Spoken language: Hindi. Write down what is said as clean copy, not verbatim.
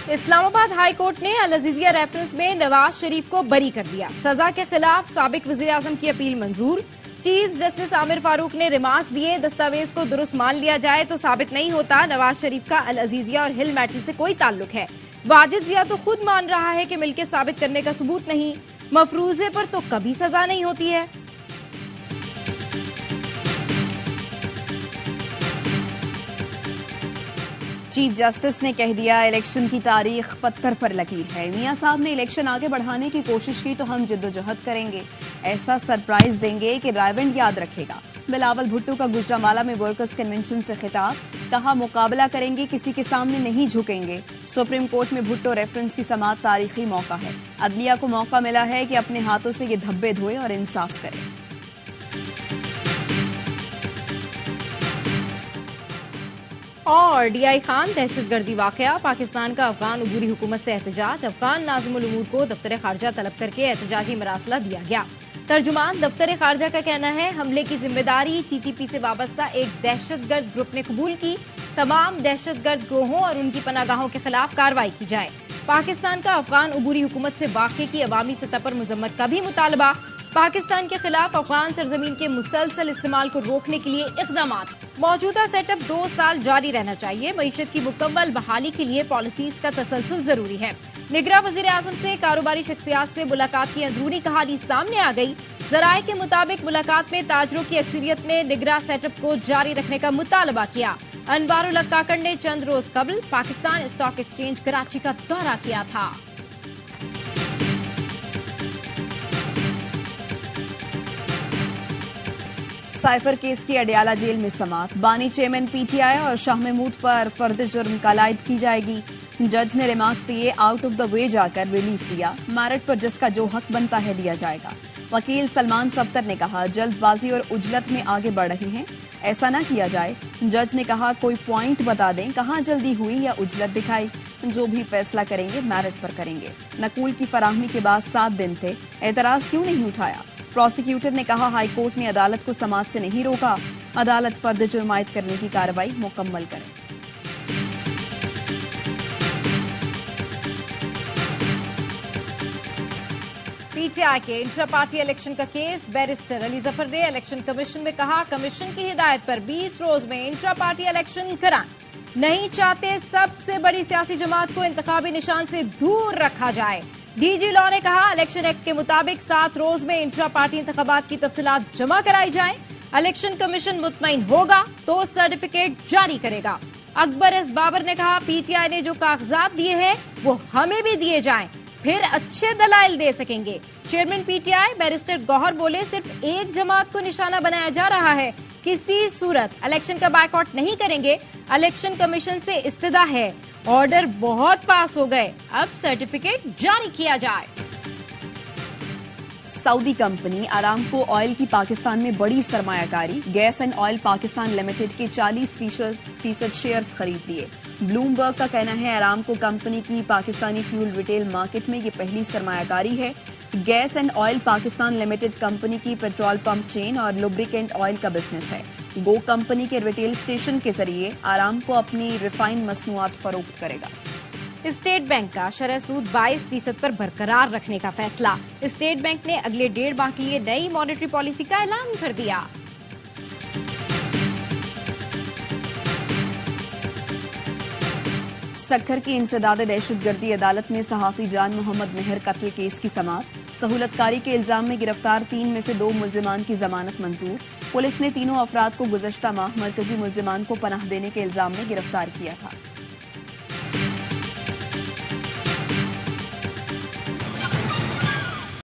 इस्लामाबाद हाई कोर्ट ने अल अजीजिया रेफरेंस में नवाज शरीफ को बरी कर दिया। सजा के खिलाफ साबिक वजीर आजम की अपील मंजूर। चीफ जस्टिस आमिर फारूक ने रिमार्क्स दिए, दस्तावेज को दुरुस्त मान लिया जाए तो साबित नहीं होता नवाज शरीफ का अल अजीजिया और हिल मेटल से कोई ताल्लुक है। वाजिद जिया तो खुद मान रहा है कि मिलके साबित करने का सबूत नहीं, मफरूजे पर तो कभी सजा नहीं होती है। चीफ जस्टिस ने कह दिया, इलेक्शन की तारीख पत्थर पर लकीर है। मियां साहब ने इलेक्शन आगे बढ़ाने की कोशिश की तो हम जिद्दोजहद करेंगे, ऐसा सरप्राइज देंगे कि रायवेंड याद रखेगा। बिलावल भुट्टो का गुजरांवाला में वर्कर्स कन्वेंशन से खिताब, कहा मुकाबला करेंगे, किसी के सामने नहीं झुकेंगे। सुप्रीम कोर्ट में भुट्टो रेफरेंस की समाअत तारीखी मौका है। अदलिया को मौका मिला है कि अपने हाथों से ये धब्बे धोए और इंसाफ करे। और डीआई खान दहशतगर्दी वाकया, पाकिस्तान का अफगान अबूरी हुकूमत से एहतजाज, अफगान नाज़िमुल उमूर को दफ्तर खारजा तलब करके एहतजाजी मरासला दिया गया। तर्जुमान दफ्तर खारजा का कहना है हमले की जिम्मेदारी टीटीपी से वाबस्ता एक दहशतगर्द ग्रुप ने कबूल की। तमाम दहशतगर्द ग्रोहों और उनकी पनागाहों के खिलाफ कार्रवाई की जाए। पाकिस्तान का अफगान अबूरी हुकूमत से वाक़े की अवामी सतह पर मुजम्मत का भी मुतालबा। पाकिस्तान के खिलाफ अफगान सरजमीन के मुसलसल इस्तेमाल को रोकने के लिए इक़दाम। मौजूदा सेटअप 2 साल जारी रहना चाहिए। मईशत की मुकम्मल बहाली के लिए पॉलिसीज का तसलसल जरूरी है। निगरान वजीर आजम से कारोबारी शख्सियात से मुलाकात की अंदरूनी कहानी सामने आ गई। जराये के मुताबिक मुलाकात में ताजरों की अक्सरियत ने निगरान सेटअप को जारी रखने का मुतालबा किया। अनवारुल हक काकड़ ने चंद रोज कबल पाकिस्तान स्टॉक एक्सचेंज कराची का दौरा किया था। साइफर केस की अडियाला जेल में समाअत, बानी चेयरमैन पीटीआई और शाह महमूद पर फर्द जुर्म कलायद की जाएगी। जज ने रिमार्क्स दिए, आउट ऑफ द वे जाकर रिलीफ दिया। मैरिट पर जिसका जो हक बनता है दिया जाएगा। वकील सलमान सफ्तर ने कहा जल्दबाजी और उजलत में आगे बढ़ रहे हैं, ऐसा ना किया जाए। जज ने कहा कोई पॉइंट बता दें, कहाँ जल्दी हुई या उजलत दिखाई, जो भी फैसला करेंगे मैरिट पर करेंगे। नकूल की फराहमी के बाद 7 दिन थे, एतराज क्यों नहीं उठाया। प्रोसिक्यूटर ने कहा हाई कोर्ट ने अदालत को समाअत से नहीं रोका, अदालत फर्द जुर्म आयद करने की कार्रवाई मुकम्मल करे। पीटीआई के इंट्रा पार्टी इलेक्शन का केस, बैरिस्टर अली जफर ने इलेक्शन कमीशन में कहा कमीशन की हिदायत पर 20 रोज में इंट्रा पार्टी इलेक्शन कराएं। नहीं चाहते सबसे बड़ी सियासी जमात को इंतखाबी निशान से दूर रखा जाए। डीजी लॉ ने कहा इलेक्शन एक्ट के मुताबिक 7 रोज में इंट्रा पार्टी इंतखाबात की तफसीलात जमा कराई जाए। इलेक्शन कमीशन मुतमईन होगा तो सर्टिफिकेट जारी करेगा। अकबर एस बाबर ने कहा पीटीआई ने जो कागजात दिए हैं वो हमें भी दिए जाएं, फिर अच्छे दलाइल दे सकेंगे। चेयरमैन पीटीआई बैरिस्टर गौहर बोले सिर्फ एक जमात को निशाना बनाया जा रहा है, किसी सूरत इलेक्शन का बायकॉट नहीं करेंगे। इलेक्शन कमीशन से इस्तदा है, ऑर्डर बहुत पास हो गए, अब सर्टिफिकेट जारी किया जाए। सऊदी कंपनी अरामको ऑयल की पाकिस्तान में बड़ी सरमायाकारी, gas and oil Pakistan limited के 40% शेयर्स खरीद लिए। ब्लूमबर्ग का कहना है अरामको कंपनी की पाकिस्तानी फ्यूल रिटेल मार्केट में ये पहली सरमायाकारी है। Gas and oil Pakistan limited company की पेट्रोल पंप चेन और लुब्रिकेंट ऑयल का बिजनेस है। गो कंपनी के रिटेल स्टेशन के जरिए अरामको अपनी रिफाइंड मसनूआत फरोख्त करेगा। स्टेट बैंक का शरह सूद 22% पर बरकरार रखने का फैसला। स्टेट बैंक ने अगले 1.5 माह के लिए नई मॉनेटरी पॉलिसी का ऐलान कर दिया। सक्खर की इंसदाद दहशतगर्दी अदालत में सहाफी जान मोहम्मद मेहर कत्ल केस की समाअत। सहूलतकारी के इल्जाम में गिरफ्तार 3 में से 2 मुल्जिमान की जमानत मंजूर। पुलिस ने तीनों अफराद को गुज़श्ता माह मरकजी मुल्जिमान को पनाह देने के इल्जाम में गिरफ्तार किया था।